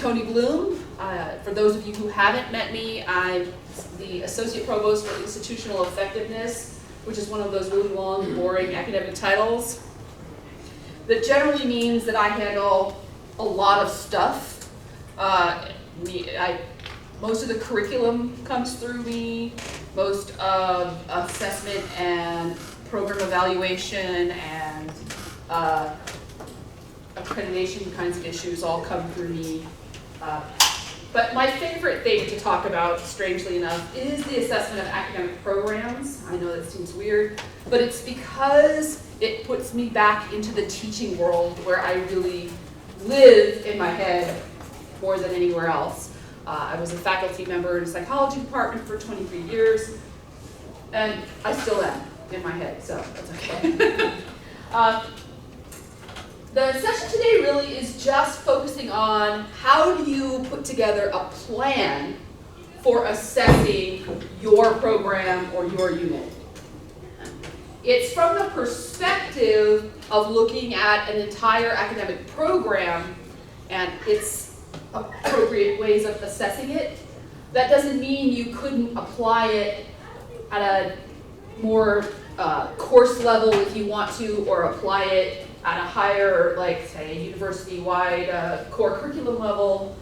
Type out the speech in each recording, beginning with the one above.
Toni Blum. For those of you who haven't met me, I'm the Associate Provost for Institutional Effectiveness, which is one of those really long, boring academic titles. That generally means that I handle a lot of stuff. Most of the curriculum comes through me. Most of assessment and program evaluation and accreditation kinds of issues all come through me. But my favorite thing to talk about, strangely enough, is the assessment of academic programs. I know that seems weird, but it's because it puts me back into the teaching world where I really live in my head more than anywhere else. I was a faculty member in a psychology department for 23 years, and I still am in my head, so that's okay. The session today really is just focusing on how do you put together a plan for assessing your program or your unit. It's from the perspective of looking at an entire academic program and its appropriate ways of assessing it. That doesn't mean you couldn't apply it at a more course level if you want to, or apply it at a higher, like say, university-wide core curriculum level.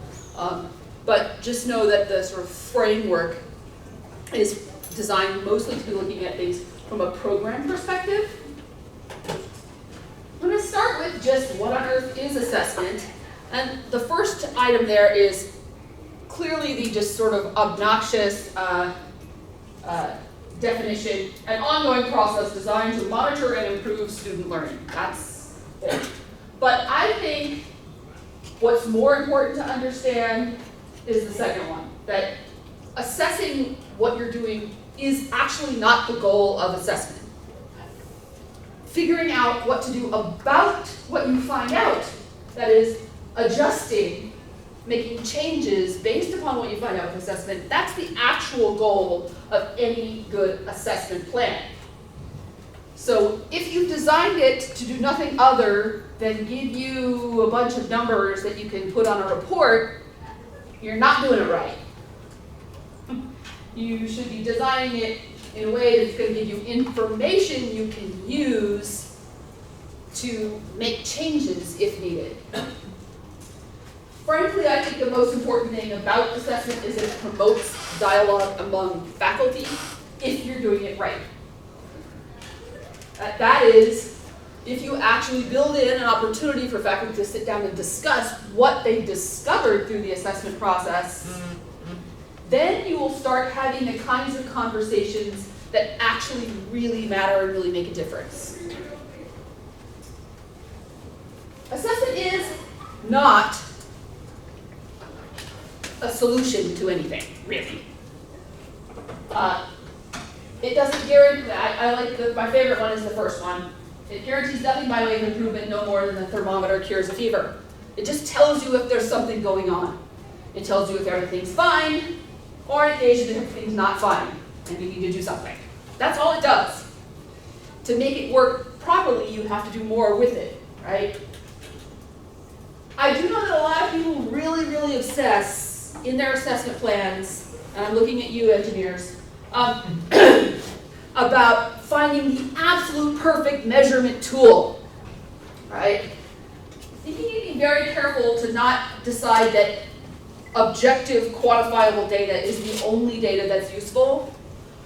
But just know that the sort of framework is designed mostly to be looking at things from a program perspective. I'm going to start with just what on earth is assessment. And the first item there is clearly the just sort of obnoxious definition, an ongoing process designed to monitor and improve student learning. That's it. But I think what's more important to understand is the second one, that assessing what you're doing is actually not the goal of assessment. Figuring out what to do about what you find out, that is, adjusting, making changes based upon what you find out with assessment, that's the actual goal of any good assessment plan. So if you've designed it to do nothing other than give you a bunch of numbers that you can put on a report, you're not doing it right. You should be designing it in a way that's going to give you information you can use to make changes if needed. Frankly, I think the most important thing about assessment is it promotes dialogue among faculty if you're doing it right. That is, if you actually build in an opportunity for faculty to sit down and discuss what they discovered through the assessment process, then you will start having the kinds of conversations that actually really matter and really make a difference. Assessment is not a solution to anything, really. It doesn't guarantee that. I like my favorite one is the first one. It guarantees nothing by way of improvement, no more than the thermometer cures a fever. It just tells you if there's something going on. It tells you if everything's fine, or occasionally if everything's not fine, and you need to do something. That's all it does. To make it work properly, you have to do more with it, right? I do know that a lot of people really, really obsess in their assessment plans, and I'm looking at you engineers, about finding the absolute perfect measurement tool, right? I think you need to be very careful to not decide that objective quantifiable data is the only data that's useful,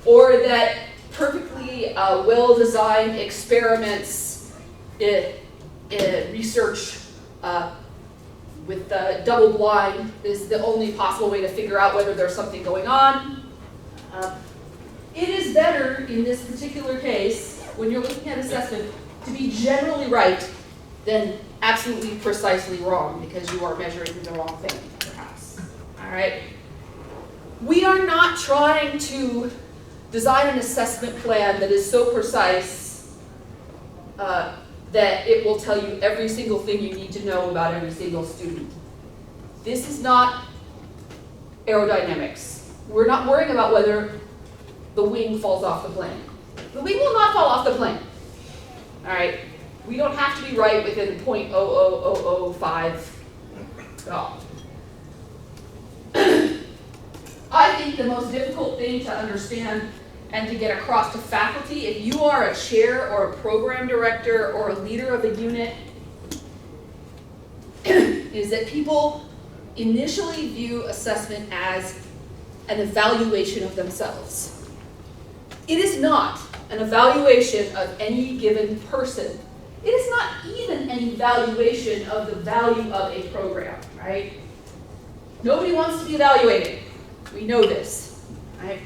or that perfectly well-designed experiments in research with the double blind is the only possible way to figure out whether there's something going on. It is better in this particular case, when you're looking at assessment, to be generally right than absolutely precisely wrong, because you are measuring the wrong thing, perhaps. All right? We are not trying to design an assessment plan that is so precise that it will tell you every single thing you need to know about every single student. This is not aerodynamics. We're not worrying about whether the wing falls off the plane. The wing will not fall off the plane. All right? We don't have to be right within 0.00005 at all. I think the most difficult thing to understand and to get across to faculty, if you are a chair or a program director or a leader of a unit, is that people initially view assessment as an evaluation of themselves. It is not an evaluation of any given person. It is not even an evaluation of the value of a program, right? Nobody wants to be evaluated. We know this, right?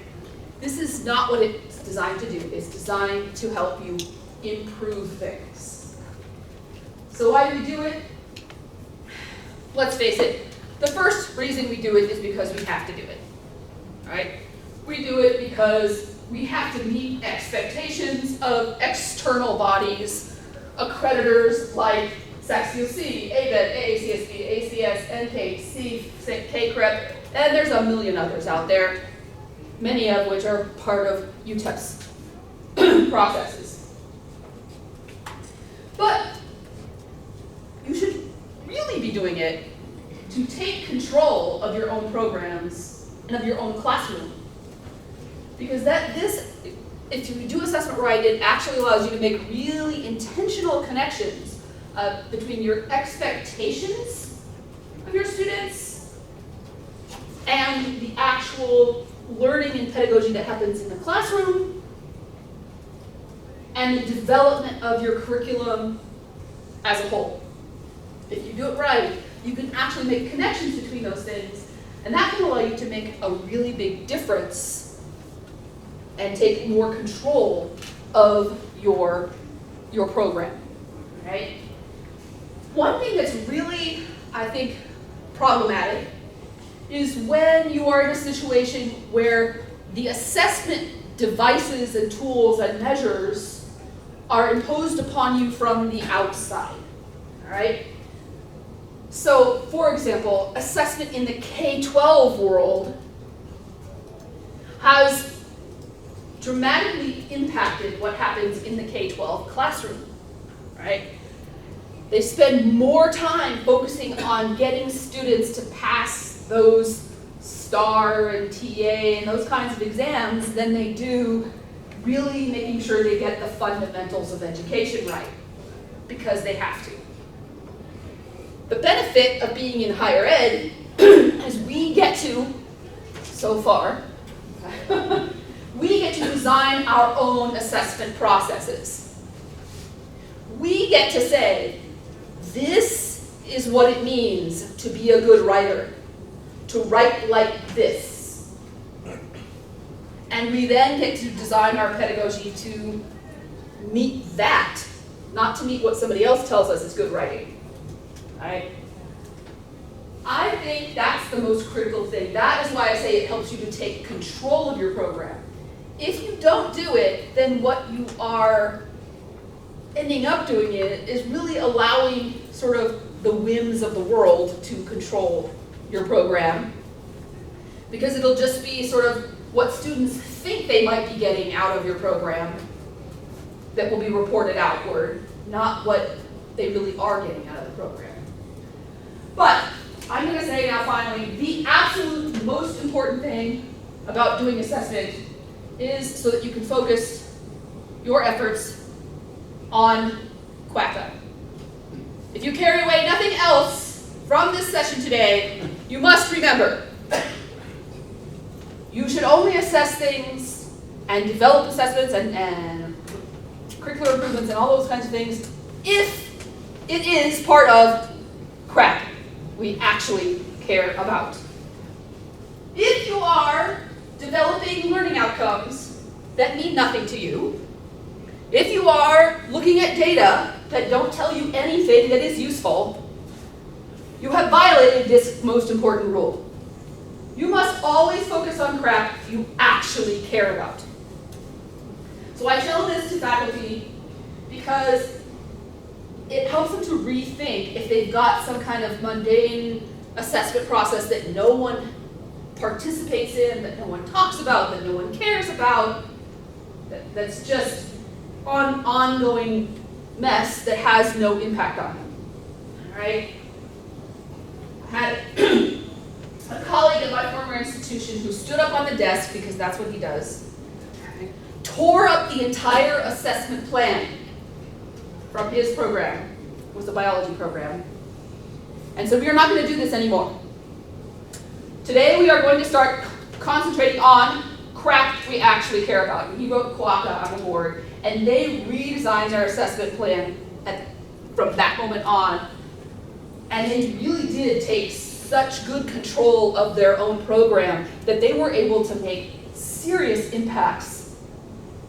This is not what it's designed to do. It's designed to help you improve things. So why do we do it? Let's face it, the first reason we do it is because we have to do it, right? We do it because we have to meet expectations of external bodies, accreditors like SACSUC, ABET, AACSB, ACS, NK, KCREP, and there's a million others out there, many of which are part of UTEP's processes. But you should really be doing it to take control of your own programs and of your own classroom. Because if you do assessment right, it actually allows you to make really intentional connections between your expectations of your students and the actual learning and pedagogy that happens in the classroom and the development of your curriculum as a whole. If you do it right, you can actually make connections between those things, and that can allow you to make a really big difference and take more control of your program, right? One thing that's really, I think, problematic is when you are in a situation where the assessment devices and tools and measures are imposed upon you from the outside, all right? So, for example, assessment in the K-12 world has dramatically impacted what happens in the K-12 classroom, right? They spend more time focusing on getting students to pass those STAR and TA and those kinds of exams than they do really making sure they get the fundamentals of education right, because they have to. The benefit of being in higher ed is we get to, so far, we get to design our own assessment processes. We get to say, this is what it means to be a good writer, to write like this. And we then get to design our pedagogy to meet that, not to meet what somebody else tells us is good writing. Right? I think that's the most critical thing. That is why I say it helps you to take control of your program. If you don't do it, then what you are ending up doing is really allowing sort of the whims of the world to control your program, because it'll just be sort of what students think they might be getting out of your program that will be reported outward, not what they really are getting out of the program. But I'm going to say now finally, the absolute most important thing about doing assessment is so that you can focus your efforts on QACA. If you carry away nothing else from this session today, you must remember, you should only assess things and develop assessments and curricular improvements and all those kinds of things if it is part of CRAC we actually care about. If you are developing learning outcomes that mean nothing to you, if you are looking at data that don't tell you anything that is useful, you have violated this most important rule. You must always focus on CRAC you actually care about. So I tell this to faculty because it helps them to rethink if they've got some kind of mundane assessment process that no one participates in, that no one talks about, that no one cares about, that's just an ongoing mess that has no impact on them. All right? I had a colleague at my former your institution who stood up on the desk, because that's what he does, tore up the entire assessment plan from his program. It was a biology program. And so we are not going to do this anymore. Today we are going to start concentrating on crap we actually care about. And he wrote Quokka on the board, and they redesigned their assessment plan from that moment on. And they really did take such good control of their own program that they were able to make serious impacts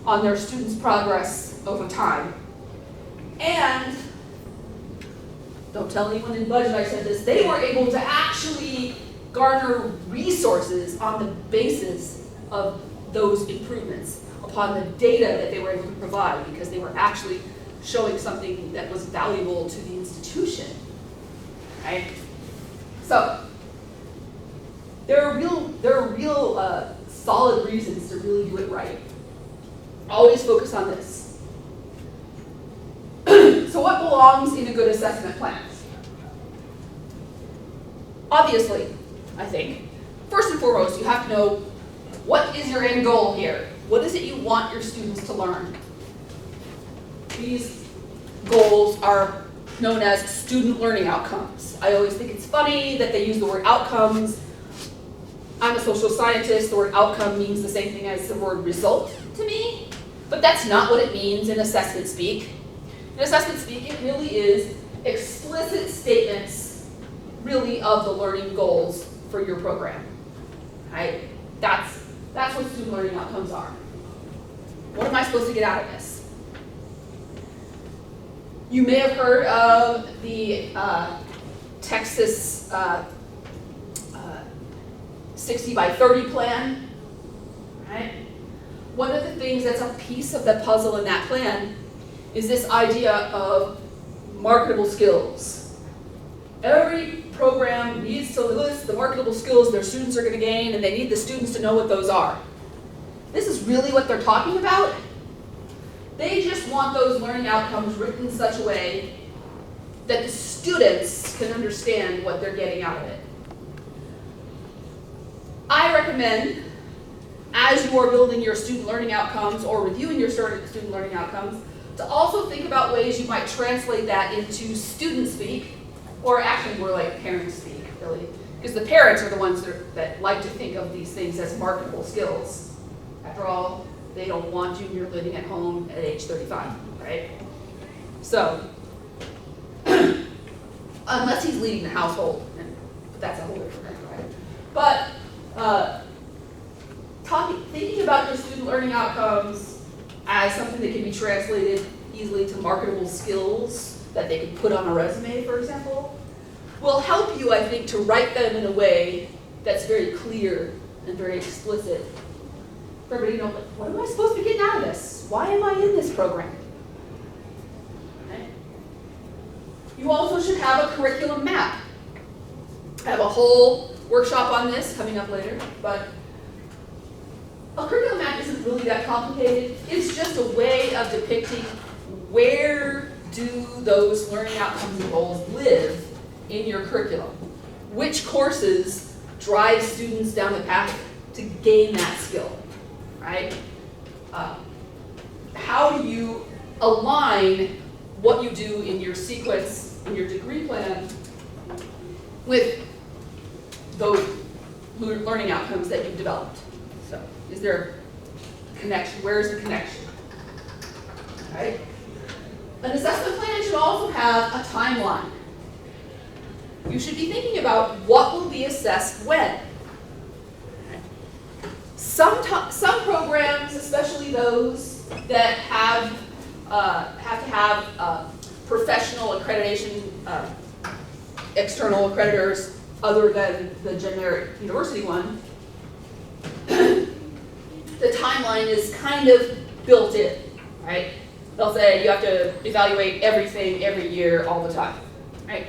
on their students' progress over time. And, don't tell anyone in budget I said this, they were able to actually garner resources on the basis of those improvements, upon the data that they were able to provide, because they were actually showing something that was valuable to the institution. Right? So, there are real solid reasons to really do it right. Always focus on this. So what belongs in a good assessment plan? Obviously, I think, first and foremost, you have to know what is your end goal here. What is it you want your students to learn? These goals are known as student learning outcomes. I always think it's funny that they use the word outcomes. I'm a social scientist. The word outcome means the same thing as the word result to me, but that's not what it means in assessment speak. In assessment speak, it really is explicit statements, really, of the learning goals for your program. Right? That's what student learning outcomes are. What am I supposed to get out of this? You may have heard of the Texas 60 by 30 plan. Right? One of the things that's a piece of the puzzle in that plan is this idea of marketable skills. Every program needs to list the marketable skills their students are going to gain, and they need the students to know what those are. This is really what they're talking about. They just want those learning outcomes written in such a way that the students can understand what they're getting out of it. I recommend, as you are building your student learning outcomes or reviewing your student learning outcomes, to also think about ways you might translate that into student speak, or actually more like parent speak, really. Because the parents are the ones that like to think of these things as marketable skills. After all, they don't want junior living at home at age 35, right? So, unless he's leading the household, but that's a whole different thing, right? But thinking about your student learning outcomes as something that can be translated easily to marketable skills that they can put on a resume, for example, will help you, I think, to write them in a way that's very clear and very explicit. For everybody to know, what am I supposed to be getting out of this? Why am I in this program? Okay. You also should have a curriculum map. I have a whole workshop on this coming up later, but a curriculum map isn't really that complicated. It's just a way of depicting where do those learning outcomes and goals live in your curriculum. Which courses drive students down the path to gain that skill, right? How do you align what you do in your sequence, in your degree plan, with those learning outcomes that you've developed? So, is there a connection? Where is the connection? Right? An assessment plan should also have a timeline. You should be thinking about what will be assessed when. Some programs, especially those that have to have professional accreditation, external accreditors other than the generic university one, the timeline is kind of built in, right? They'll say you have to evaluate everything every year all the time, right?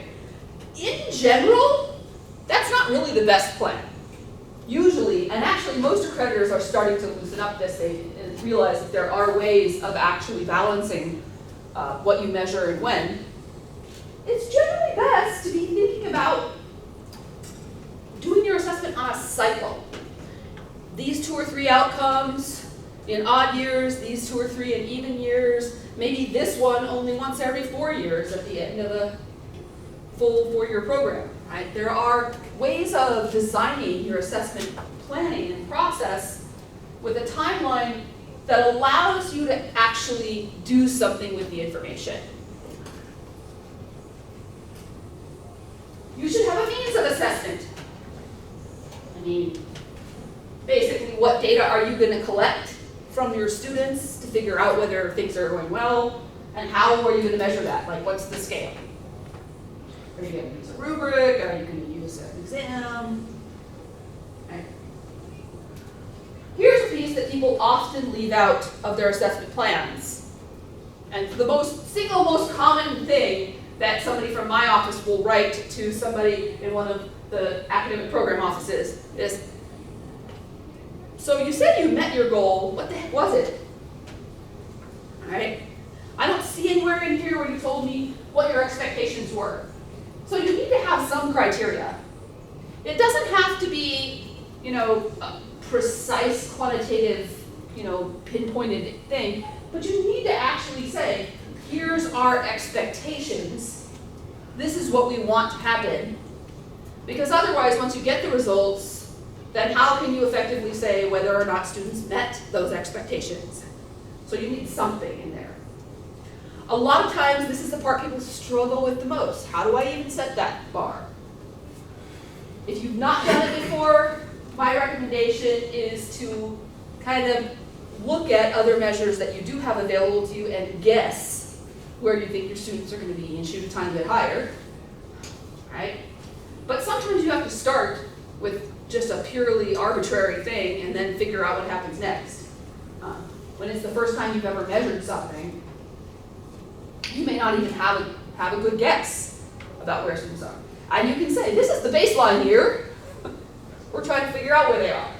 In general, that's not really the best plan. Usually, and actually most accreditors are starting to loosen up this. They realize that there are ways of actually balancing what you measure and when. It's generally best to be thinking about doing your assessment on a cycle. these 2 or 3 outcomes in odd years, these 2 or 3 in even years, maybe this one only once every 4 years at the end of the full 4-year program, right? There are ways of designing your assessment planning and process with a timeline that allows you to actually do something with the information. You should have a means of assessment. I mean, basically, what data are you going to collect from your students to figure out whether things are going well, and how are you going to measure that? Like, what's the scale? Are you going to use a rubric? Are you going to use an exam? Right. Here's a piece that people often leave out of their assessment plans. And the single most common thing that somebody from my office will write to somebody in one of the academic program offices is, so you said you met your goal, what the heck was it? All right? I don't see anywhere in here where you told me what your expectations were. So you need to have some criteria. It doesn't have to be, a precise, quantitative, pinpointed thing, but you need to actually say, here's our expectations. This is what we want to happen. Because otherwise, once you get the results, then how can you effectively say whether or not students met those expectations? So you need something in there. A lot of times, this is the part people struggle with the most. How do I even set that bar? If you've not done it before, my recommendation is to kind of look at other measures that you do have available to you and guess where you think your students are going to be and shoot a tiny bit higher, right? But sometimes you have to start with just a purely arbitrary thing and then figure out what happens next. When it's the first time you've ever measured something, you may not even have a good guess about where students are. And you can say, this is the baseline here. We're trying to figure out where they are.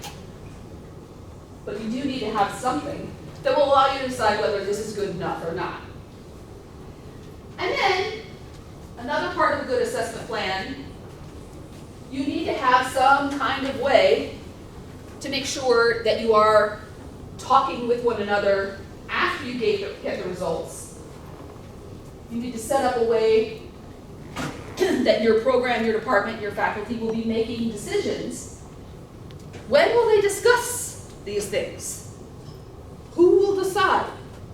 But you do need to have something that will allow you to decide whether this is good enough or not. And then, another part of a good assessment plan, you need to have some kind of way to make sure that you are talking with one another after you get the results. You need to set up a way that your program, your department, your faculty will be making decisions. When will they discuss these things? Who will decide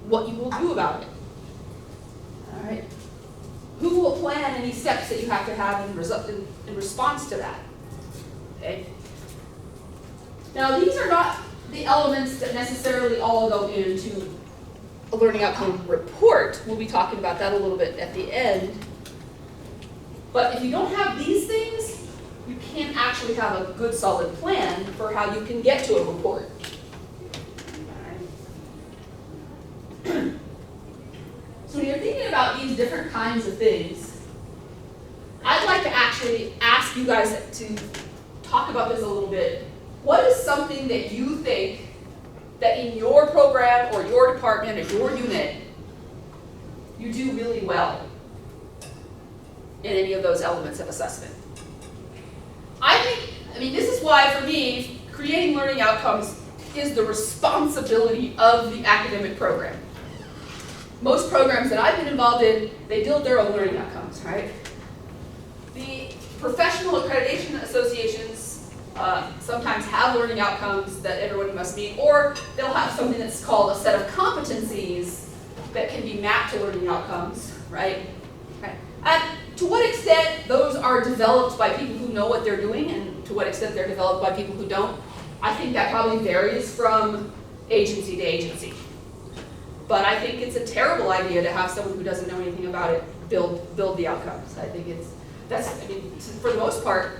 what you will do about it? All right. Who will plan any steps that you have to have in response to that? Okay. Now, these are not the elements that necessarily all go into a learning outcome report. We'll be talking about that a little bit at the end. But if you don't have these things, you can't actually have a good solid plan for how you can get to a report. So when you're thinking about these different kinds of things, I'd like to actually ask you guys to talk about this a little bit. What is something that you think that in your program or your department or your unit, you do really well in any of those elements of assessment? This is why, for me, creating learning outcomes is the responsibility of the academic program. Most programs that I've been involved in, they build their own learning outcomes, right? The professional accreditation associations sometimes have learning outcomes that everyone must meet, or they'll have something that's called a set of competencies that can be mapped to learning outcomes, right? Okay. And to what extent those are developed by people who know what they're doing, and to what extent they're developed by people who don't, I think that probably varies from agency to agency. But I think it's a terrible idea to have someone who doesn't know anything about it build the outcomes. I think for the most part,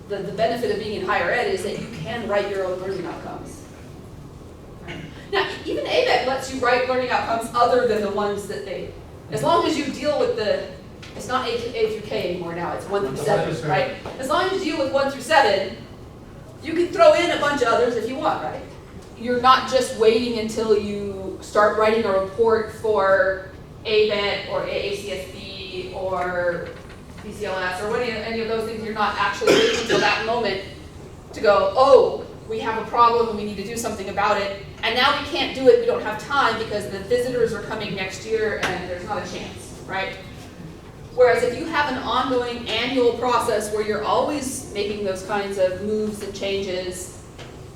the benefit of being in higher ed is that you can write your own learning outcomes. Now, even ABET lets you write learning outcomes other than the ones that as long as you deal with it's not A through K anymore now, it's 1 through 7, right? As long as you deal with 1 through 7, you can throw in a bunch of others if you want, right? You're not just waiting until you start writing a report for ABET or AACSB or BCLS or any of those things. You're not actually waiting until that moment to go, oh, we have a problem and we need to do something about it, and now we can't do it, we don't have time because the visitors are coming next year and there's not a chance, right? Whereas if you have an ongoing annual process where you're always making those kinds of moves and changes,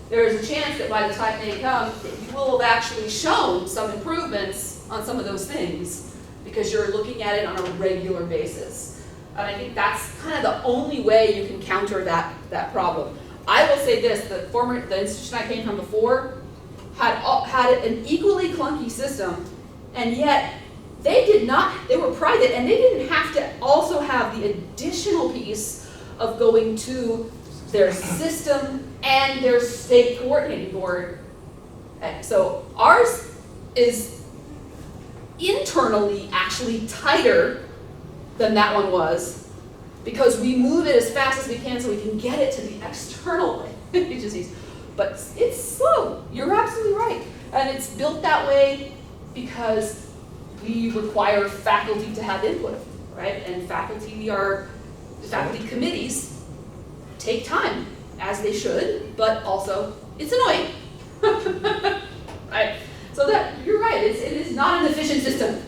there is a chance that by the time they come, you will have actually shown some improvements on some of those things because you're looking at it on a regular basis. And I think that's kind of the only way you can counter that problem. I will say this, the institution I came from before had an equally clunky system, and yet they were private, and they didn't have to also have the additional piece of going to their system and their state coordinating board. So ours is internally actually tighter than that one was, because we move it as fast as we can so we can get it to the external agencies. But it's slow, you're absolutely right. And it's built that way because we require faculty to have input, right? And faculty committees take time, as they should, but also it's annoying, right? So that, you're right, it is not an efficient system.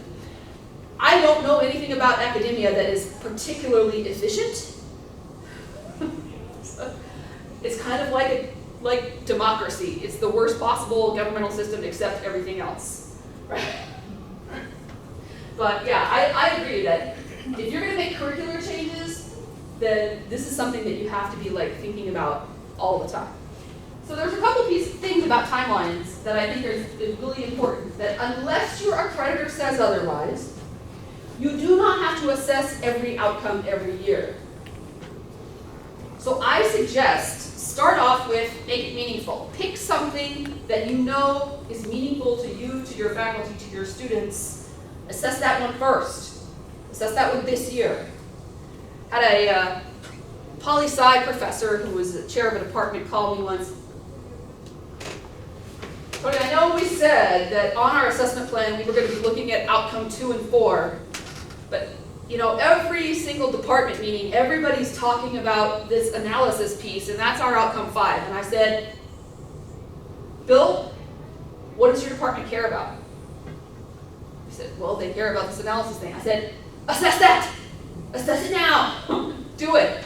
I don't know anything about academia that is particularly efficient. It's kind of like democracy. It's the worst possible governmental system except everything else, right? But yeah, I agree that if you're going to make curricular changes, then this is something that you have to be thinking about all the time. So there's a couple things about timelines that I think is really important, that unless your accreditor says otherwise, you do not have to assess every outcome every year. So I suggest start off with make it meaningful. Pick something that you know is meaningful to you, to your faculty, to your students. Assess that one first. Assess that one this year. Had a poli-sci professor who was the chair of a department call me once. Toni, I know we said that on our assessment plan we were going to be looking at outcome 2 and 4, but every single department meeting, everybody's talking about this analysis piece, and that's our outcome 5. And I said, Bill, what does your department care about? He said, well, they care about this analysis thing. I said, assess that. Assess it now. Do it.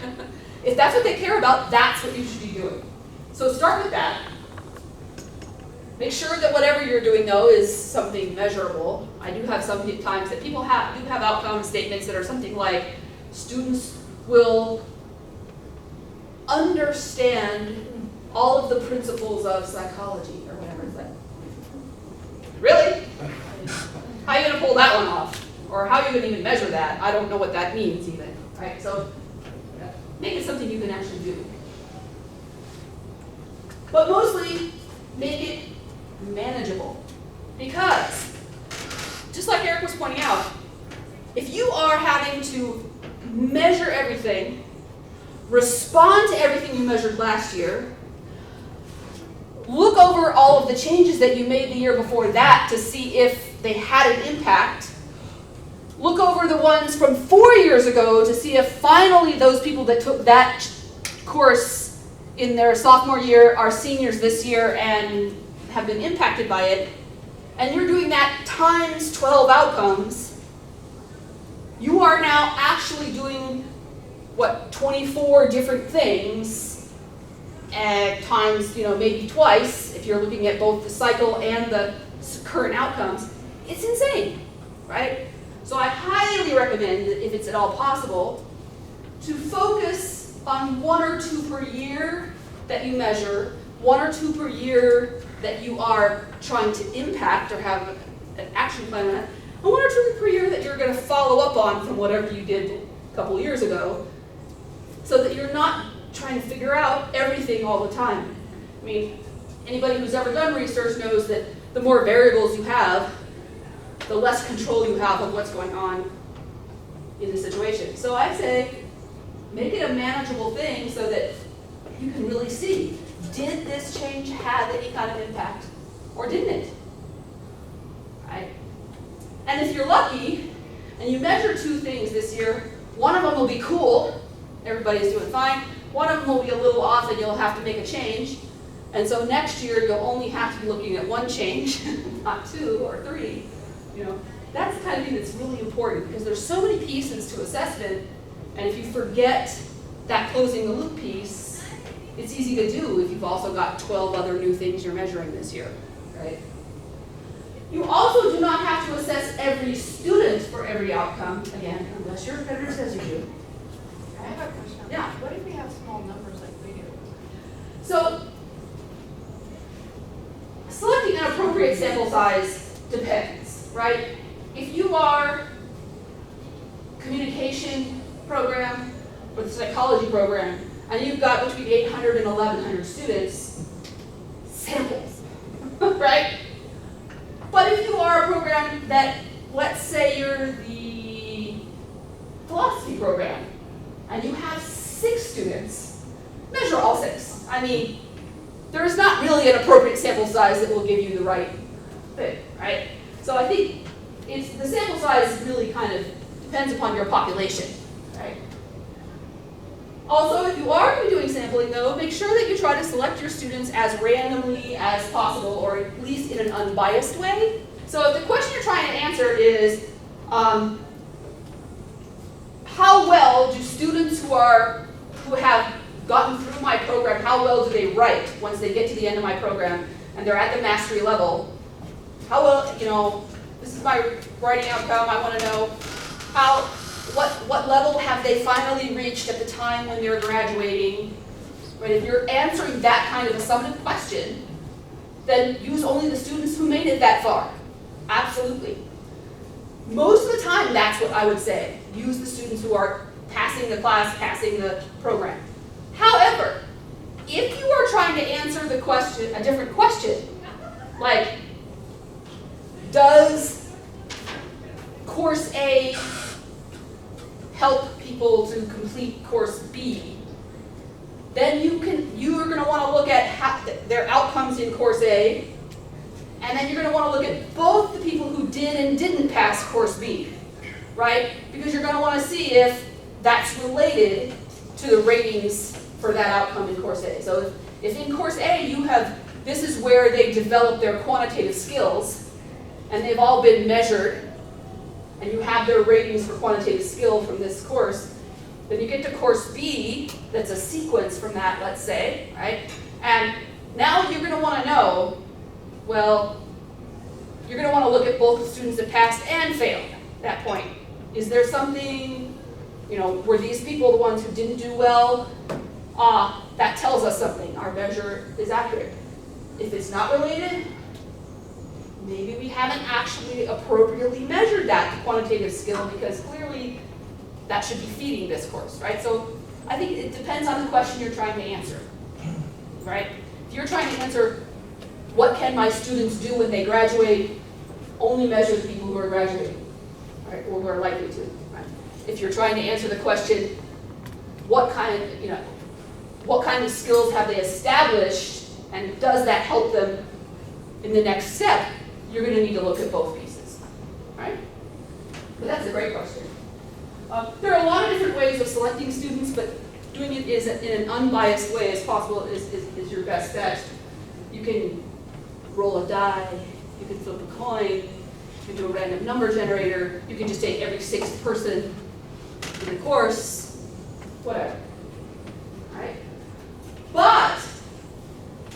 If that's what they care about, that's what you should be doing. So start with that. Make sure that whatever you're doing, though, is something measurable. I do have some times that people do have outcome statements that are something like, students will understand all of the principles of psychology, or whatever it's like. Really? How are you going to pull that one off? Or how are you going to even measure that? I don't know what that means even. Right? So make it something you can actually do. But mostly, make it manageable. Because, just like Eric was pointing out, if you are having to measure everything, respond to everything you measured last year, look over all of the changes that you made the year before that to see if they had an impact, look over the ones from 4 years ago to see if finally those people that took that course in their sophomore year are seniors this year and have been impacted by it, and you're doing that times 12 outcomes, you are now actually doing, 24 different things, and times, maybe twice, if you're looking at both the cycle and the current outcomes. It's insane, right? So I highly recommend, if it's at all possible, to focus on 1 or 2 per year that you measure, 1 or 2 per year that you are trying to impact or have an action plan on, and 1 or 2 per year that you're going to follow up on from whatever you did a couple years ago, so that you're not trying to figure out everything all the time. I mean, anybody who's ever done research knows that the more variables you have, the less control you have of what's going on in the situation. So I say, make it a manageable thing so that you can really see, did this change have any kind of impact, or didn't it? Right? And if you're lucky, and you measure 2 things this year, one of them will be cool, everybody's doing fine, one of them will be a little off and you'll have to make a change, And so next year, you'll only have to be looking at one change, not 2 or 3. You know, that's the kind of thing that's really important because there's so many pieces to assessment, and if you forget that closing the loop piece, it's easy to do if you've also got 12 other new things you're measuring this year, right? You also do not have to assess every student for every outcome, again, unless your accreditor says you do. I have a question. Yeah. What if we have small numbers like we do? So, selecting an appropriate sample size depends, right? If you are communication program or the psychology program, and you've got between 800 and 1,100 students, samples, right? But if you are a program that, let's say you're the philosophy program, and you have 6 students, measure all 6. I mean, there's not really an appropriate sample size that will give you the right thing, right? So I think the sample size really kind of depends upon your population, right? Also, if you are going to be doing sampling though, make sure that you try to select your students as randomly as possible, or at least in an unbiased way. So if the question you're trying to answer is, how well do students who have gotten through my program, how well do they write once they get to the end of my program and they're at the mastery level? How well, you know, this is my writing outcome, I want to know what level have they finally reached at the time when they're graduating? Right? If you're answering that kind of a summative question, then use only the students who made it that far. Absolutely. Most of the time, that's what I would say. Use the students who are passing the class, passing the program. However, if you are trying to answer the question, a different question, like, does course A help people to complete course B? Then you are going to want to look at their outcomes in course A, and then you're going to want to look at both the people who did and didn't pass course B, right? Because you're going to want to see if that's related to the ratings for that outcome in course A. So if in course A this is where they develop their quantitative skills, and they've all been measured, and you have their ratings for quantitative skill from this course, then you get to course B, that's a sequence from that, let's say, right? And now you're going to want to know, well, you're going to want to look at both the students that passed and failed at that point. Is there something, you know, were these people the ones who didn't do well? That tells us something. Our measure is accurate. If it's not related, maybe we haven't actually appropriately measured that quantitative skill, because clearly that should be feeding this course, right? So I think it depends on the question you're trying to answer, right? If you're trying to answer, what can my students do when they graduate, only measure the people who are graduating, right, or who are likely to, right? If you're trying to answer the question, what kind of skills have they established, and does that help them in the next step, you're going to need to look at both pieces, right? But that's a great question. There are a lot of different ways of selecting students, but doing it in an unbiased way as possible is your best bet. You can roll a die, you can flip a coin, you can do a random number generator, you can just take every 6th person in the course, whatever, right? But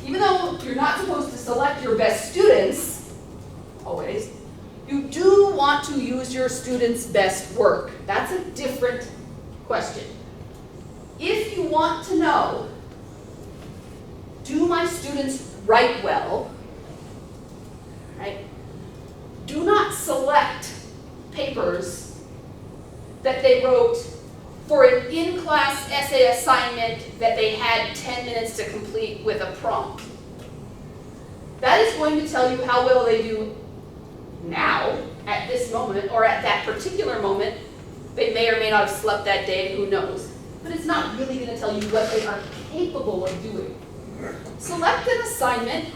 even though you're not supposed to select your best students, always, you do want to use your students' best work. That's a different question. If you want to know, do my students write well, right? Do not select papers that they wrote for an in-class essay assignment that they had 10 minutes to complete with a prompt. That is going to tell you how well they do now, at this moment, or at that particular moment. They may or may not have slept that day, who knows. But it's not really going to tell you what they are capable of doing. Select an assignment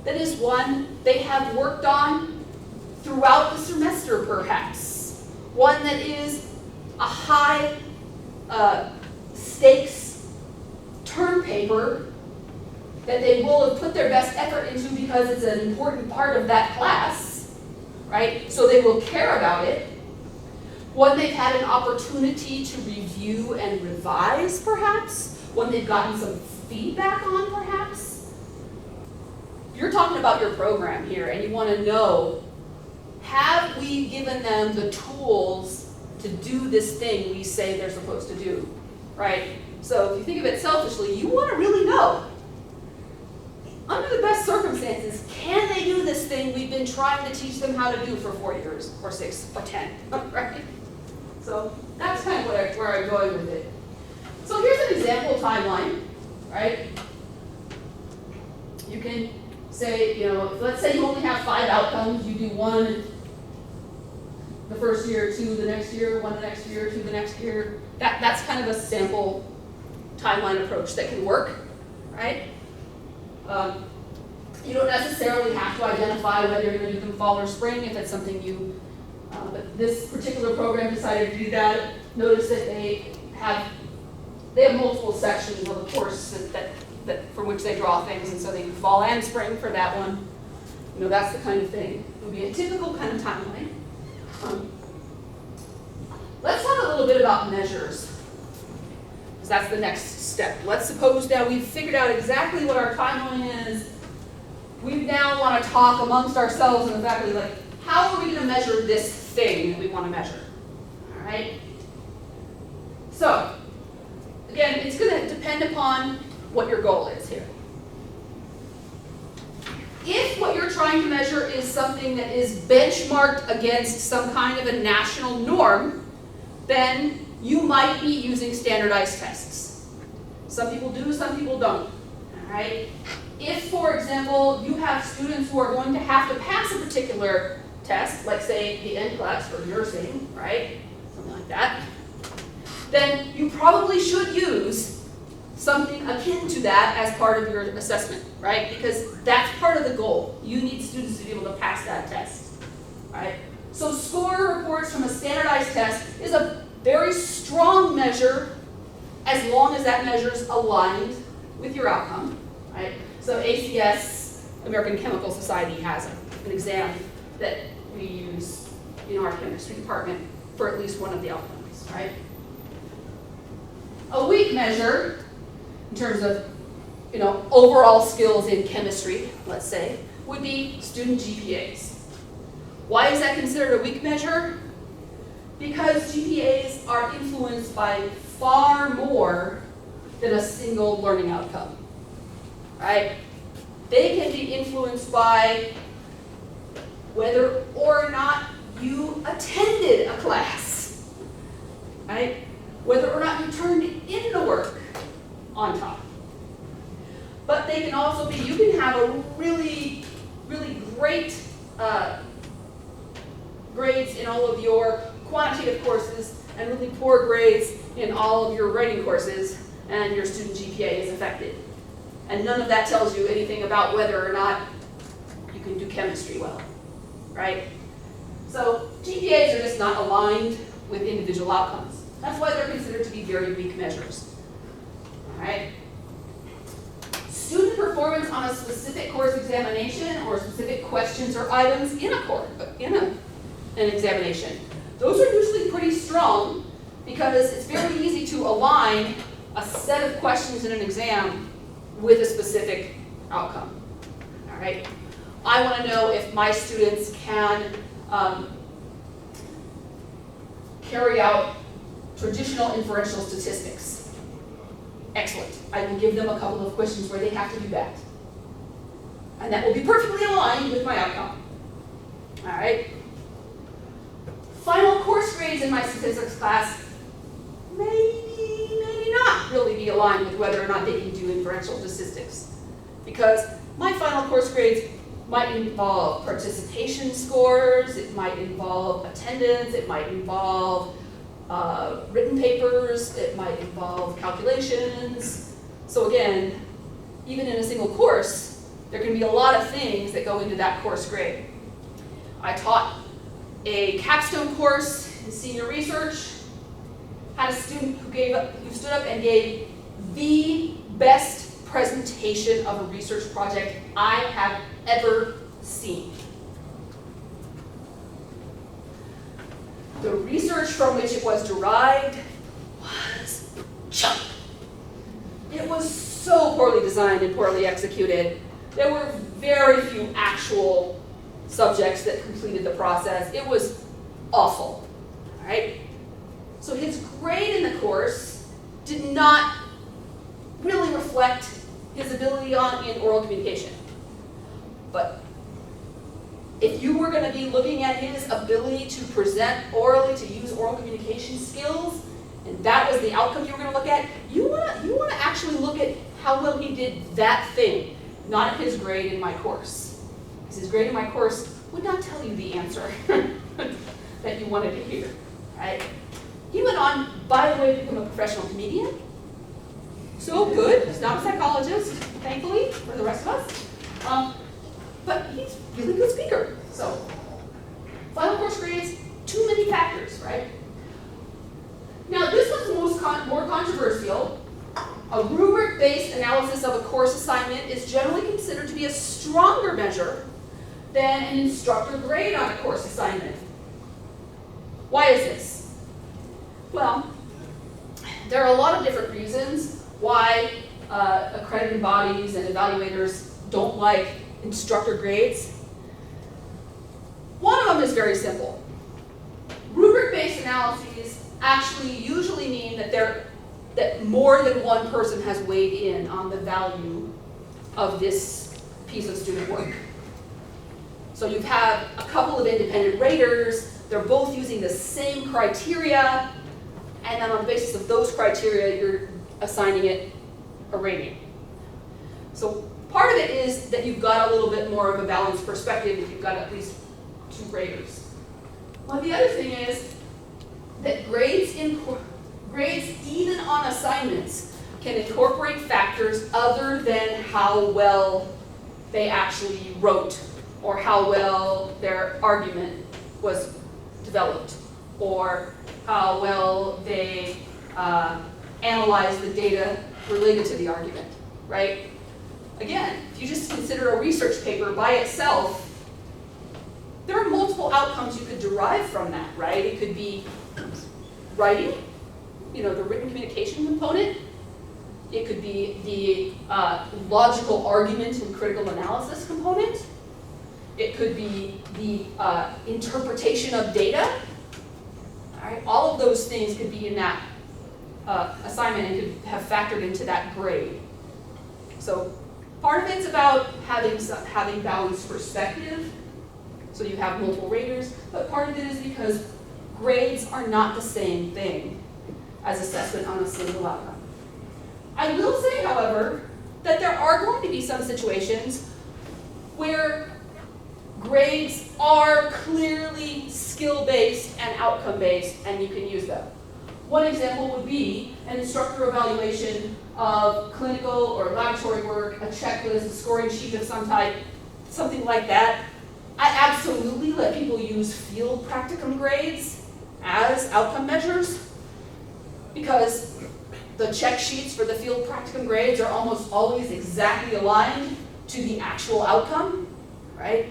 that is one they have worked on throughout the semester, perhaps. One that is a high stakes term paper that they will have put their best effort into because it's an important part of that class, right? So they will care about it. When they've had an opportunity to review and revise, perhaps. When they've gotten some feedback on, perhaps. You're talking about your program here, and you want to know, have we given them the tools to do this thing we say they're supposed to do, right? So if you think of it selfishly, you want to really know, under the best circumstances, can they do this thing we've been trying to teach them how to do for 4 years, or 6, or 10, right? So that's kind of where I'm going with it. So here's an example timeline, right? You can say, let's say you only have 5 outcomes. You do 1 the first year, 2 the next year, 1 the next year, 2 the next year. That's kind of a sample timeline approach that can work, right? You don't necessarily have to identify whether you're going to do them fall or spring if it's something you, but this particular program decided to do that. Notice that they have multiple sections of the course that from which they draw things, and so they do fall and spring for that one. That's the kind of thing. It would be a typical kind of timeline. Let's talk a little bit about measures, because that's the next step. Let's suppose now we've figured out exactly what our timeline is. We now want to talk amongst ourselves and exactly how are we going to measure this thing that we want to measure? All right? So, again, it's going to depend upon what your goal is here. If what you're trying to measure is something that is benchmarked against some kind of a national norm, then you might be using standardized tests. Some people do, some people don't. All right? If, for example, you have students who are going to have to pass a particular test, like say the NCLEX for nursing, right? Something like that, then you probably should use something akin to that as part of your assessment, right? Because that's part of the goal. You need students to be able to pass that test, right? So score reports from a standardized test is a very strong measure as long as that measure is aligned with your outcome, right? So ACS, American Chemical Society, has an exam that we use in our chemistry department for at least one of the outcomes, right? A weak measure, in terms of overall skills in chemistry, let's say, would be student GPAs. Why is that considered a weak measure? Because GPAs are influenced by far more than a single learning outcome, right? They can be influenced by whether or not you attended a class, right? Whether or not you turned in the work on time. But they can also be, you can have a really, really great grades in all of your quantitative courses and really poor grades in all of your writing courses, and your student GPA is affected. And none of that tells you anything about whether or not you can do chemistry well, right? So GPAs are just not aligned with individual outcomes. That's why they're considered to be very weak measures, all right? Student performance on a specific course examination or specific questions or items in an examination. Those are usually pretty strong because it's very easy to align a set of questions in an exam with a specific outcome, all right? I want to know if my students can carry out traditional inferential statistics. Excellent. I will give them a couple of questions where they have to do that. And that will be perfectly aligned with my outcome. All right? Final course grades in my statistics class maybe not really be aligned with whether or not they can do inferential statistics. Because my final course grades might involve participation scores, it might involve attendance, it might involve written papers, it might involve calculations. So again, even in a single course, there can be a lot of things that go into that course grade. I taught a capstone course in senior research, had a student who stood up and gave the best presentation of a research project I have ever seen. The research from which it was derived was junk. It was so poorly designed and poorly executed. There were very few actual subjects that completed the process. It was awful, right? So his grade in the course did not really reflect his ability in oral communication. But if you were going to be looking at his ability to present orally, to use oral communication skills, and that was the outcome you were going to look at, you want to actually look at how well he did that thing, not his grade in my course. Because his grade in my course would not tell you the answer that you wanted to hear, right? He went on, by the way, to become a professional comedian. So good. He's not a psychologist, thankfully, for the rest of us. But he's a really good speaker. So, final course grades, too many factors, right? Now, this was more controversial. A rubric-based analysis of a course assignment is generally considered to be a stronger measure than an instructor grade on a course assignment. Why is this? Well, there are a lot of different reasons why accredited bodies and evaluators don't like instructor grades. One of them is very simple. Rubric-based analyses actually usually mean that more than one person has weighed in on the value of this piece of student work. So you have a couple of independent raters, they're both using the same criteria, and then on the basis of those criteria, you're assigning it a rating. So part of it is that you've got a little bit more of a balanced perspective if you've got at least two graders. Well, the other thing is that grades even on assignments can incorporate factors other than how well they actually wrote or how well their argument was developed or how well they analyzed the data related to the argument, right? Again, if you just consider a research paper by itself, there are multiple outcomes you could derive from that, right? It could be writing, the written communication component. It could be the logical argument and critical analysis component. It could be the interpretation of data. All right, all of those things could be in that assignment and could have factored into that grade. So part of it's about having balanced perspective, so you have multiple raters, but part of it is because grades are not the same thing as assessment on a single outcome. I will say, however, that there are going to be some situations where grades are clearly skill-based and outcome-based, and you can use them. One example would be an instructor evaluation of clinical or laboratory work, a checklist, a scoring sheet of some type, something like that. I absolutely let people use field practicum grades as outcome measures because the check sheets for the field practicum grades are almost always exactly aligned to the actual outcome, right?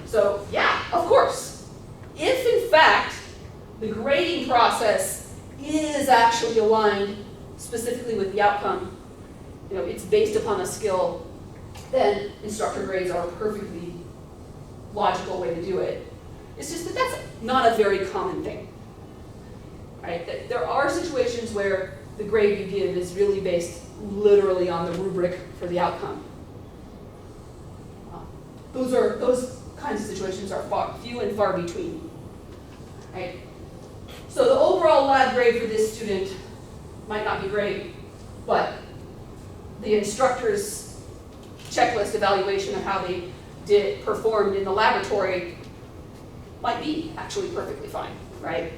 So yeah, of course, if in fact the grading process is actually aligned specifically with the outcome, it's based upon a skill, then instructor grades are a perfectly logical way to do it. It's just that that's not a very common thing, right? There are situations where the grade you give is really based literally on the rubric for the outcome. Those kinds of situations are few and far between, right? So the overall lab grade for this student might not be great, but the instructor's checklist evaluation of how they performed in the laboratory might be actually perfectly fine, right?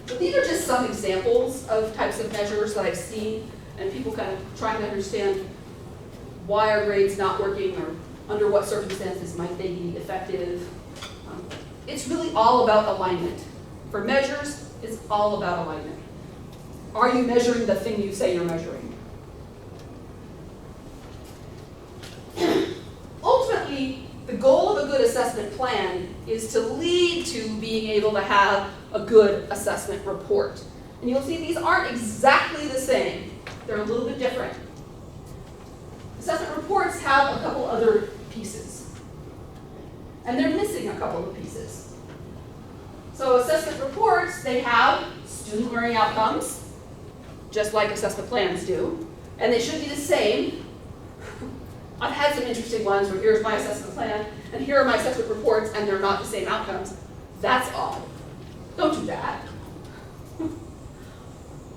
But these are just some examples of types of measures that I've seen, and people kind of trying to understand why are grades not working or under what circumstances might they be effective. It's really all about alignment. For measures, it's all about alignment. Are you measuring the thing you say you're measuring? the goal of a good assessment plan is to lead to being able to have a good assessment report. And you'll see these aren't exactly the same. They're a little bit different. Assessment reports have a couple other pieces. And they're missing a couple of pieces. So assessment reports, they have student learning outcomes, just like assessment plans do. And they should be the same. I've had some interesting ones where here's my assessment plan, and here are my assessment reports, and they're not the same outcomes. That's odd. Don't do that.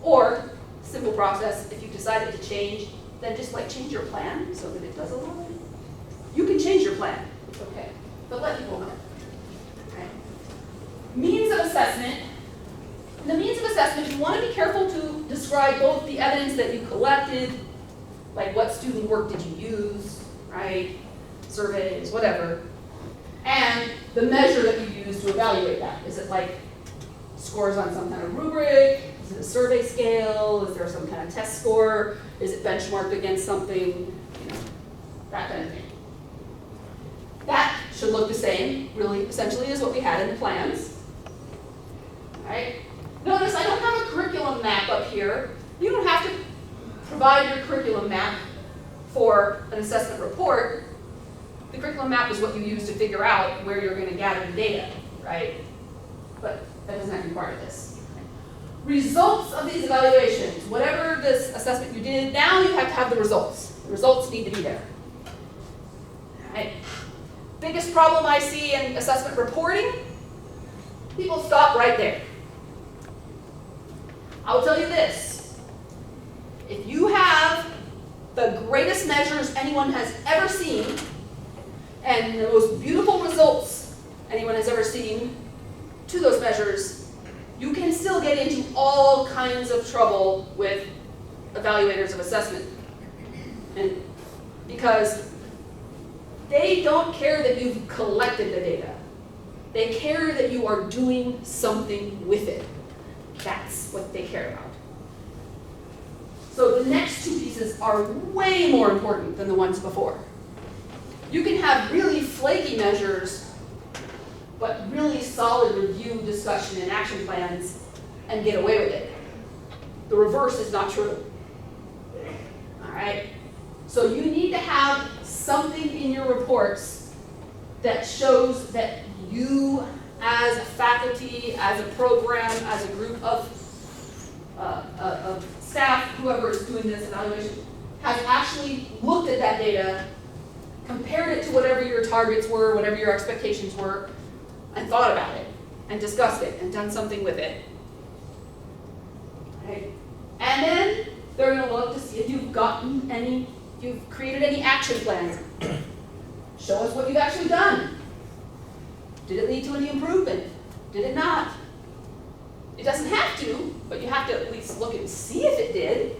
Or, simple process, if you decided to change, then just change your plan so that it does allow it. You can change your plan, it's okay, but let people know. Okay. Means of assessment. In the means of assessment, you want to be careful to describe both the evidence that you collected, like what student work did you use, right? Surveys, whatever. And the measure that you use to evaluate that. Is it scores on some kind of rubric? Is it a survey scale? Is there some kind of test score? Is it benchmarked against something? That kind of thing. That should look the same, really, essentially, as what we had in the plans. All right? Notice I don't have a curriculum map up here. You don't have to provide your curriculum map for an assessment report. The curriculum map is what you use to figure out where you're going to gather the data, right? But that doesn't have to be part of this. Results of these evaluations, whatever this assessment you did, now you have to have the results. The results need to be there. All right. Biggest problem I see in assessment reporting, people stop right there. I'll tell you this. If you have the greatest measures anyone has ever seen, and the most beautiful results anyone has ever seen to those measures, you can still get into all kinds of trouble with evaluators of assessment. And because they don't care that you've collected the data. They care that you are doing something with it. That's what they care about. So the next two pieces are way more important than the ones before. You can have really flaky measures, but really solid review, discussion, and action plans, and get away with it. The reverse is not true. All right? So you need to have something in your reports that shows that you, as a faculty, as a program, as a group of staff, whoever is doing this evaluation, has actually looked at that data, compared it to whatever your targets were, whatever your expectations were, and thought about it, and discussed it, and done something with it. Right? And then they're going to look to see if you've gotten any, if you've created any action plans. Show us what you've actually done. Did it lead to any improvement? Did it not? It doesn't have to, but you have to at least look and see if it did.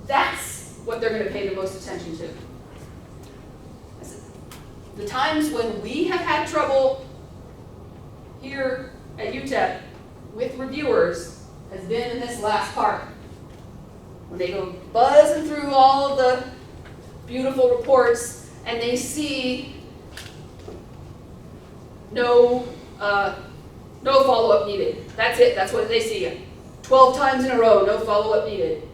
That's what they're going to pay the most attention to. The times when we have had trouble here at UTEP with reviewers has been in this last part. When they go buzzing through all of the beautiful reports and they see no follow-up needed. That's it. That's what they see. 12 times in a row, no follow-up needed.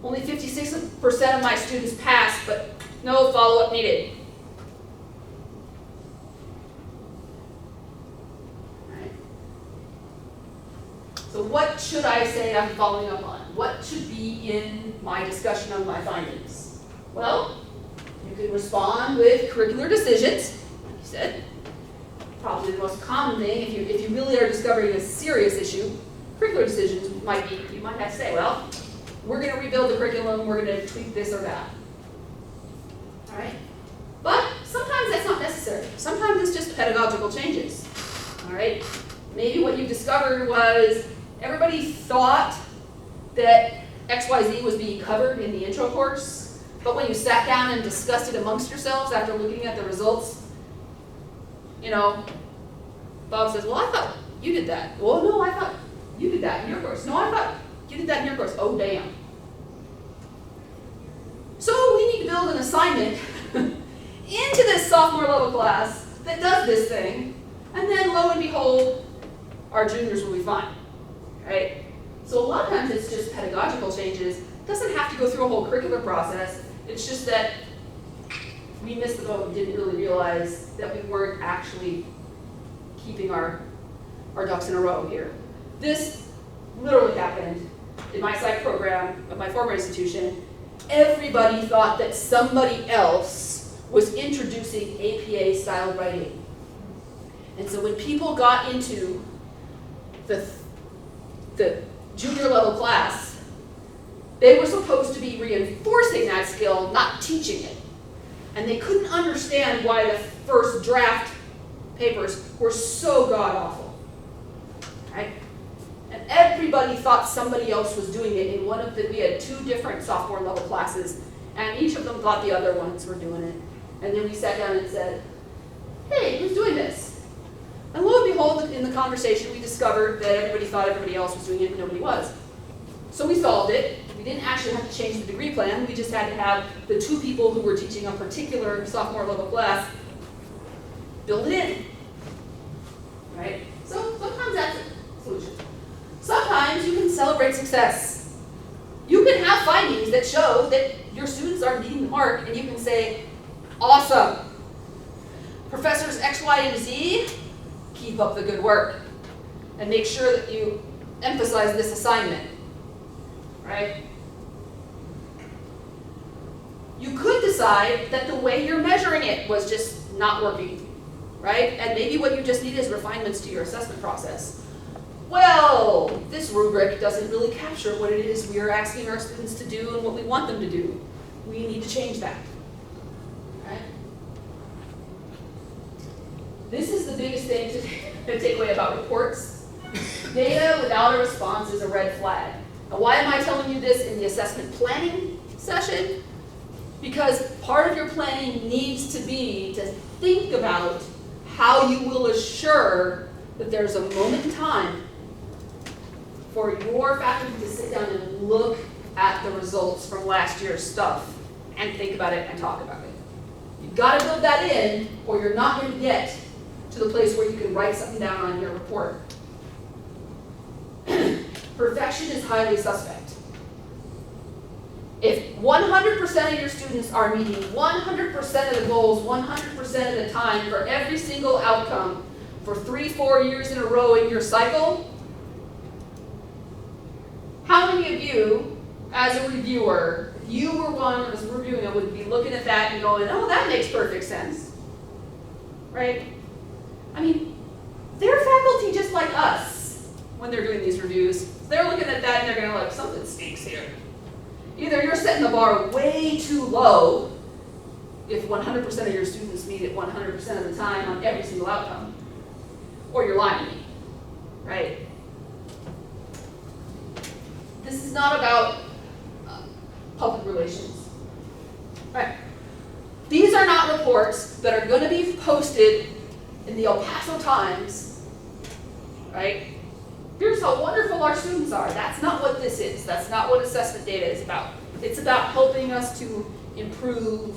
Only 56% of my students passed, but no follow-up needed. Right. So what should I say I'm following up on? What should be in my discussion of my findings? Well, you can respond with curricular decisions, like you said. Probably the most common thing, if you really are discovering a serious issue, curricular decisions might be, you might have to say, well, we're going to rebuild the curriculum, we're going to tweak this or that. All right? But sometimes that's not necessary. Sometimes it's just pedagogical changes. All right? Maybe what you discovered was everybody thought that XYZ was being covered in the intro course, but when you sat down and discussed it amongst yourselves after looking at the results, Bob says, well, I thought you did that. Well, no, I thought you did that in your course. No, I thought you did that in your course. Oh, damn. So assignment into this sophomore level class that does this thing, and then lo and behold, our juniors will be fine, right? So a lot of times it's just pedagogical changes. It doesn't have to go through a whole curricular process. It's just that we missed the boat and didn't really realize that we weren't actually keeping our ducks in a row here. This literally happened in my psych program of my former institution. Everybody thought that somebody else was introducing APA style writing. And so when people got into the junior level class, they were supposed to be reinforcing that skill, not teaching it. And they couldn't understand why the first draft papers were so god-awful, right? And everybody thought somebody else was doing it in we had 2 different sophomore level classes, and each of them thought the other ones were doing it. And then we sat down and said, hey, who's doing this? And lo and behold, in the conversation, we discovered that everybody thought everybody else was doing it and nobody was. So we solved it. We didn't actually have to change the degree plan. We just had to have the 2 people who were teaching a particular sophomore level class build it in, right? So sometimes that's a solution. Sometimes you can celebrate success. You can have findings that show that your students are meeting the mark, and you can say, awesome. Professors X, Y, and Z, keep up the good work. And make sure that you emphasize this assignment, right? You could decide that the way you're measuring it was just not working, right? And maybe what you just need is refinements to your assessment process. Well, this rubric doesn't really capture what it is we are asking our students to do and what we want them to do. We need to change that, right? This is the biggest thing to take away about reports. Data without a response is a red flag. Now, why am I telling you this in the assessment planning session? Because part of your planning needs to be to think about how you will assure that there's a moment in time for your faculty to sit down and look at the results from last year's stuff and think about it and talk about it. You've got to build that in, or you're not going to get to the place where you can write something down on your report. Perfection is highly suspect. If 100% of your students are meeting 100% of the goals 100% of the time for every single outcome for 3-4 years in a row in your cycle, how many of you, as a reviewer, if you were one that was reviewing it, would be looking at that and going, oh, that makes perfect sense, right? I mean, they're faculty just like us when they're doing these reviews. They're looking at that and they're going to like, something stinks here. Either you're setting the bar way too low if 100% of your students meet it 100% of the time on every single outcome, or you're lying to me, right? This is not about public relations, right? These are not reports that are going to be posted in the El Paso Times, right? Here's how wonderful our students are. That's not what this is. That's not what assessment data is about. It's about helping us to improve,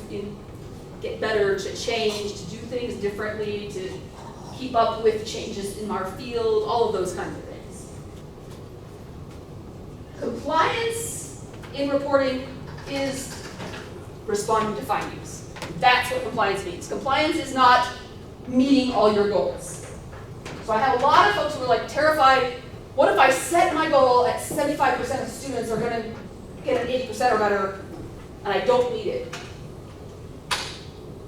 get better, to change, to do things differently, to keep up with changes in our field, all of those kinds of things. Compliance in reporting is responding to findings. That's what compliance means. Compliance is not meeting all your goals. So I have a lot of folks who are like terrified, what if I set my goal at 75% of students are going to get an 80% or better, and I don't meet it?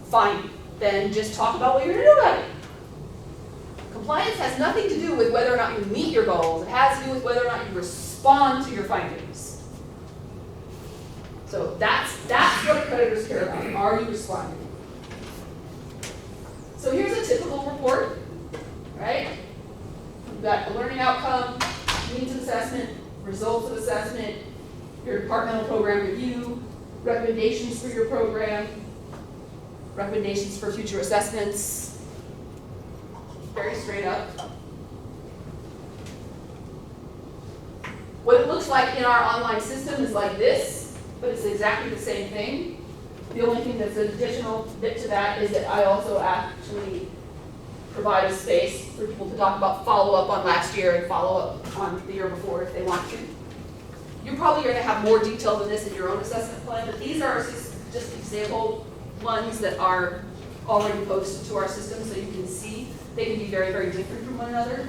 Fine, then just talk about what you're going to do about it. Compliance has nothing to do with whether or not you meet your goals. It has to do with whether or not you respond to your findings. So that's what accreditors care about. Are you responding? So here's a typical report, right? You've got the learning outcome, means of assessment, results of assessment, your departmental program review, recommendations for your program, recommendations for future assessments. Very straight up. What it looks like in our online system is like this, but it's exactly the same thing. The only thing that's an additional bit to that is that I also actually provide a space for people to talk about follow-up on last year and follow-up on the year before if they want to. You're probably going to have more detail than this in your own assessment plan, but these are just example ones that are already posted to our system so you can see. They can be very, very different from one another.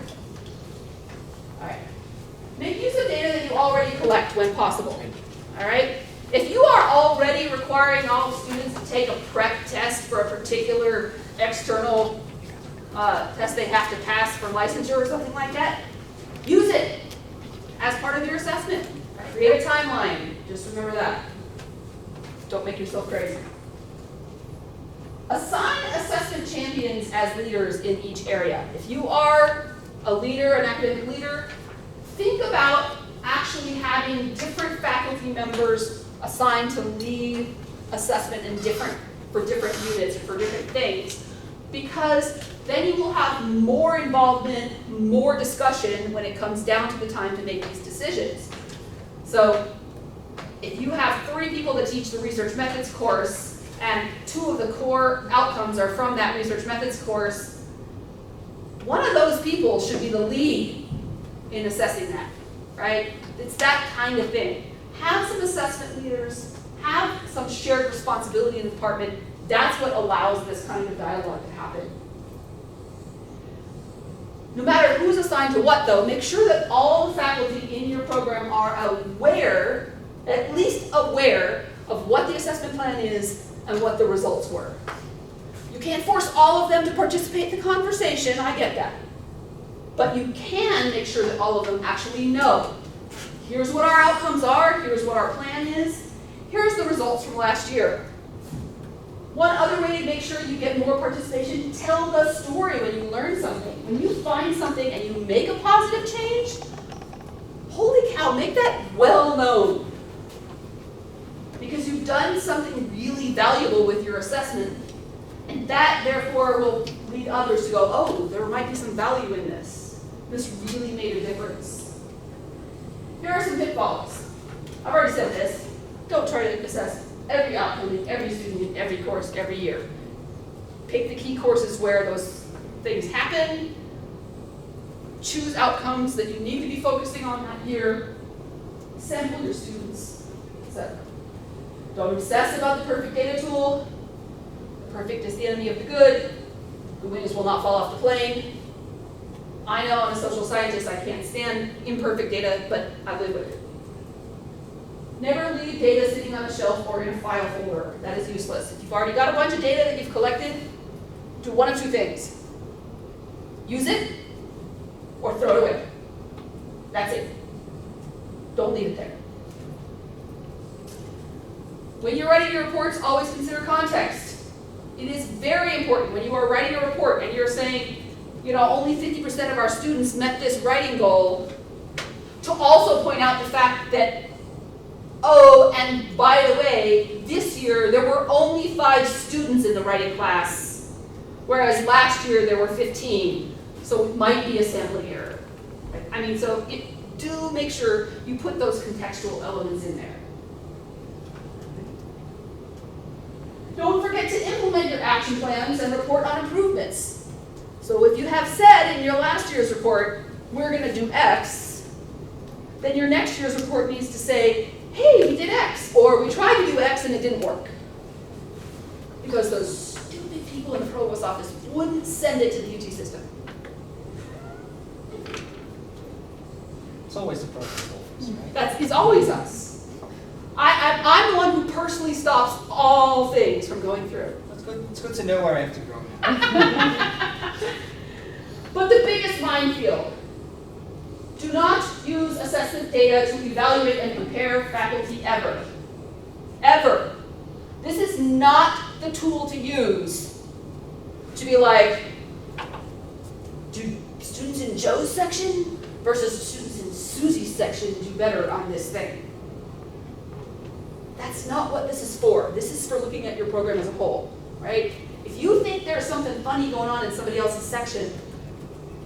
All right. Make use of data that you already collect when possible. All right. If you are already requiring all students to take a prep test for a particular external test they have to pass for licensure or something like that, use it as part of your assessment. Create a timeline. Just remember that. Don't make yourself crazy. Assign assessment champions as leaders in each area. If you are a leader, an academic leader, think about actually having different faculty members assigned to lead assessment for different units or for different things, because then you will have more involvement, more discussion when it comes down to the time to make these decisions. So if you have 3 people that teach the research methods course and 2 of the core outcomes are from that research methods course, one of those people should be the lead in assessing that, right? It's that kind of thing. Have some assessment leaders, have some shared responsibility in the department. That's what allows this kind of dialogue to happen. No matter who's assigned to what, though, make sure that all the faculty in your program are aware, at least aware, of what the assessment plan is and what the results were. You can't force all of them to participate in the conversation, I get that. But you can make sure that all of them actually know. Here's what our outcomes are, here's what our plan is, here's the results from last year. One other way to make sure you get more participation, tell the story when you learn something. When you find something and you make a positive change, holy cow, make that well known. Because you've done something really valuable with your assessment, and that therefore will lead others to go, oh, there might be some value in this. This really made a difference. Here are some pitfalls. I've already said this. Don't try to assess every outcome in every student in every course every year. Pick the key courses where those things happen. Choose outcomes that you need to be focusing on that year. Sample your students, etc. Don't obsess about the perfect data tool. The perfect is the enemy of the good. The wings will not fall off the plane. I know I'm a social scientist, I can't stand imperfect data, but I live with it. Never leave data sitting on a shelf or in a file folder. That is useless. If you've already got a bunch of data that you've collected, do one of 2 things. Use it or throw it away. That's it. Don't leave it there. When you're writing your reports, always consider context. It is very important when you are writing a report and you're saying, you know, only 50% of our students met this writing goal, to also point out the fact that, oh, and by the way, this year there were only 5 students in the writing class, whereas last year there were 15, so it might be a sampling error. I mean, so do make sure you put those contextual elements in there. Don't forget to implement your action plans and report on improvements. So if you have said in your last year's report, we're going to do X, then your next year's report needs to say, hey, we did X, or we tried to do X and it didn't work. Because those stupid people in the Provost office wouldn't send it to the UT system. It's always the Provost office, right? It's always us. I'm the one who personally stops all things from going through. That's good. It's good to know where I have to go now. But the biggest minefield, do not use assessment data to evaluate and compare faculty ever. Ever. This is not the tool to use to be like, do students in Joe's section versus students in Susie's section do better on this thing. That's not what this is for. This is for looking at your program as a whole, right? If you think there's something funny going on in somebody else's section,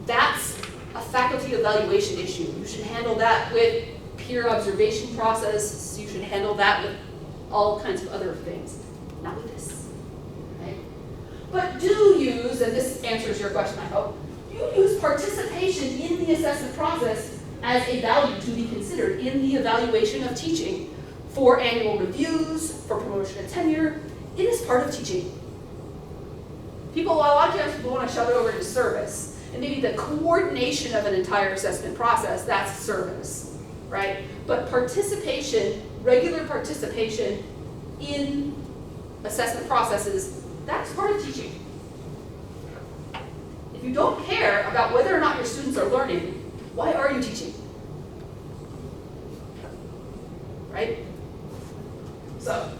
that's a faculty evaluation issue. You should handle that with peer observation process. You should handle that with all kinds of other things. not with this, right? But do use, and this answers your question, I hope, you use participation in the assessment process as a value to be considered in the evaluation of teaching for annual reviews, for promotion and tenure. It is part of teaching. A lot of times people want to shove it over to service. And maybe the coordination of an entire assessment process, that's service, right? But participation, regular participation in assessment processes, that's part of teaching. If you don't care about whether or not your students are learning, why are you teaching? Right? So,